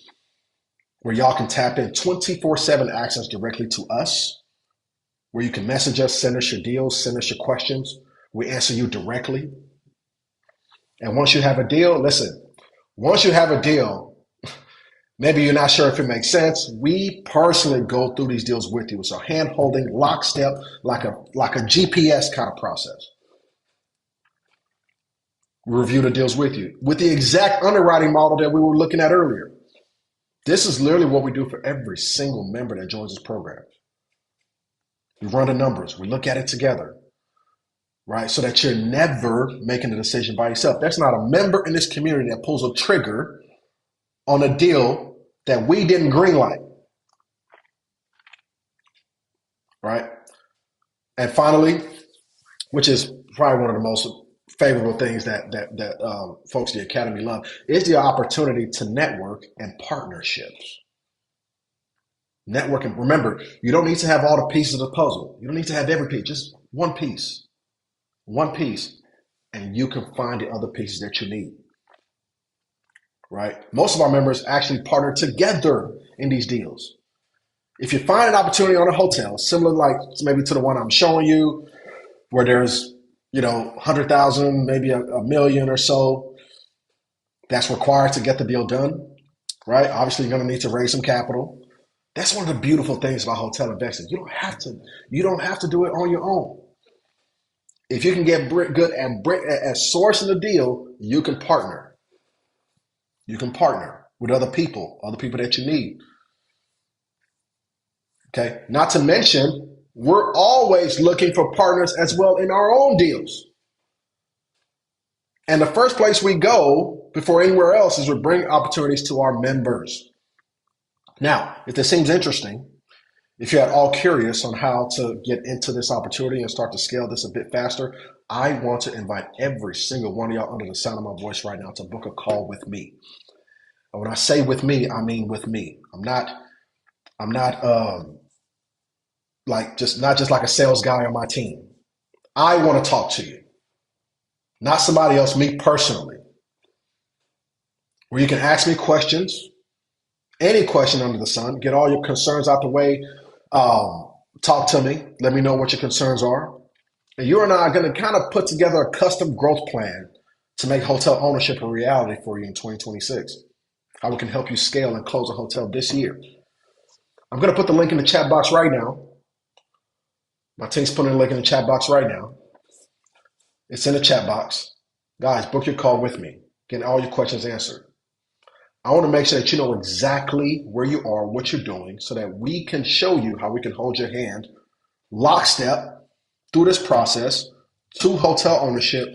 where y'all can tap in 24/7 access directly to us, where you can message us, send us your deals, send us your questions. We answer you directly. And once you have a deal, maybe you're not sure if it makes sense. We personally go through these deals with you. It's a hand holding, lockstep, like a GPS kind of process. We review the deals with you with the exact underwriting model that we were looking at earlier. This is literally what we do for every single member that joins this program. We run the numbers. We look at it together, right? So that you're never making a decision by yourself. There's not a member in this community that pulls a trigger on a deal that we didn't greenlight, right? And finally, which is probably one of the most favorable things that folks at the Academy love, is the opportunity to network and partnerships. Networking. Remember, you don't need to have all the pieces of the puzzle. You don't need to have every piece, just one piece, and you can find the other pieces that you need. Right? Most of our members actually partner together in these deals. If you find an opportunity on a hotel, similar like maybe to the one I'm showing you, where there's 100,000, maybe a million or so, that's required to get the deal done, right? Obviously, you're going to need to raise some capital. That's one of the beautiful things about hotel investing. You don't have to do it on your own. If you can get good at sourcing the deal, you can partner. You can partner with other people that you need. Okay. Not to mention, we're always looking for partners as well in our own deals. And the first place we go before anywhere else is we bring opportunities to our members. Now, if this seems interesting, If you're at all curious on how to get into this opportunity and start to scale this a bit faster, I want to invite every single one of y'all under the sound of my voice right now to book a call with me. And when I say with me, I mean with me. I'm not like just not just like a sales guy on my team. I want to talk to you, not somebody else, me personally, where you can ask me questions, any question under the sun, get all your concerns out the way. Um, Talk to me, let me know what your concerns are. And you and I are going to kind of put together a custom growth plan to make hotel ownership a reality for you in 2026. How we can help you scale and close a hotel this year. I'm going to put the link in the chat box right now. My team's putting the link in the chat box right now. It's in the chat box. Guys, book your call with me. Get all your questions answered. I want to make sure that you know exactly where you are, what you're doing, so that we can show you how we can hold your hand lockstep through this process to hotel ownership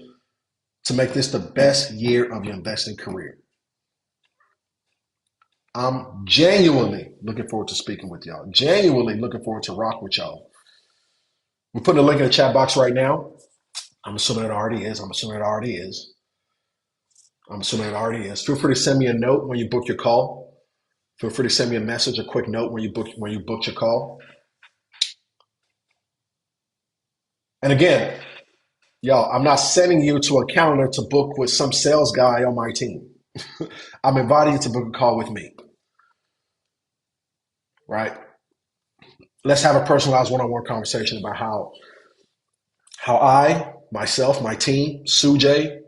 to make this the best year of your investing career. I'm genuinely looking forward to speaking with y'all. Genuinely looking forward to rock with y'all. We're putting a link in the chat box right now. I'm assuming it already is. I'm assuming it already is. I'm assuming it already is. Feel free to send me a note when you book your call. Feel free to send me a message, a quick note when you booked your call. And again, y'all, I'm not sending you to a calendar to book with some sales guy on my team. I'm inviting you to book a call with me. Right? Let's have a personalized one-on-one conversation about how I, myself, my team, Sujay,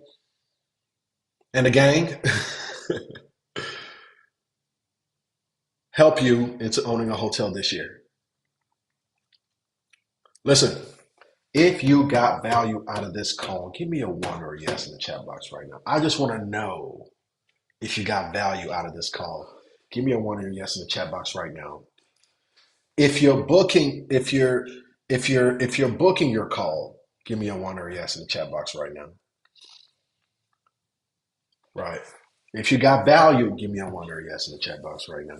and the gang help you into owning a hotel this year. Listen, if you got value out of this call, give me a one or a yes in the chat box right now. I just want to know if you got value out of this call. Give me a one or a yes in the chat box right now. If you're booking, if you're booking your call, give me a one or a yes in the chat box right now. Right. If you got value, give me a one or a yes in the chat box right now.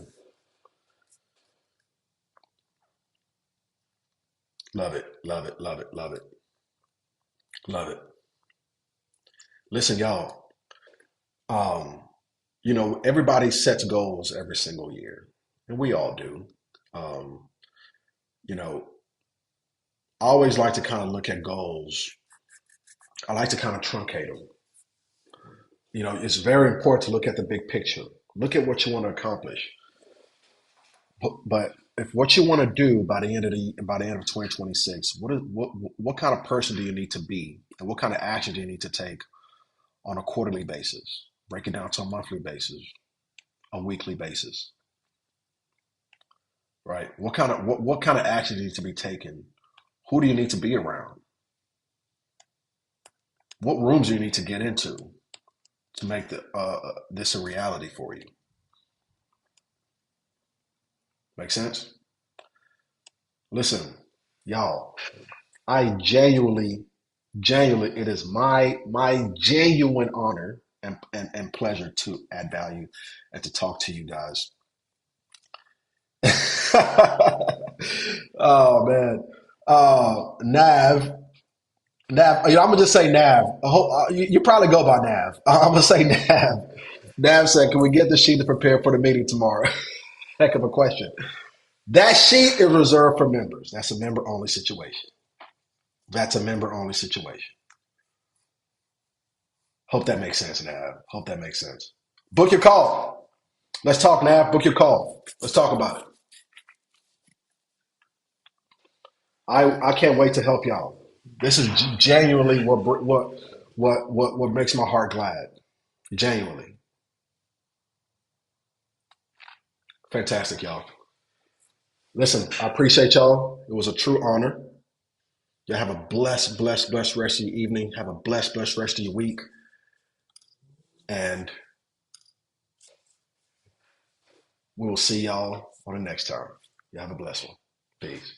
Love it, love it, love it, love it, love it. Listen, y'all. Um, everybody sets goals every single year, and we all do. Um, you know, I always like to kind of look at goals. I like to kind of truncate them. It's very important to look at the big picture. Look at what you want to accomplish. But if what you want to do by the end of 2026, what kind of person do you need to be, and what kind of action do you need to take on a quarterly basis? Break it down to a monthly basis, a weekly basis, right? What kind of action needs to be taken? Who do you need to be around? What rooms do you need to get into to make this a reality for you? Make sense? Listen, y'all. I genuinely, it is my genuine honor and pleasure to add value and to talk to you guys. Oh man, Nav, Nav. I'm gonna just say Nav. You probably go by Nav. I'm gonna say Nav. Nav said, "Can we get the sheet to prepare for the meeting tomorrow?" Heck of a question. That sheet is reserved for members. That's a member only situation. That's a member only situation. Hope that makes sense, Nav. Hope that makes sense. Book your call. Let's talk, Nav. Book your call. Let's talk about it. I can't wait to help y'all. This is genuinely what makes my heart glad. Genuinely, fantastic, y'all. Listen, I appreciate y'all. It was a true honor. Y'all have a blessed rest of your evening. Have a blessed rest of your week, and we will see y'all on the next time. Y'all have a blessed one. Peace.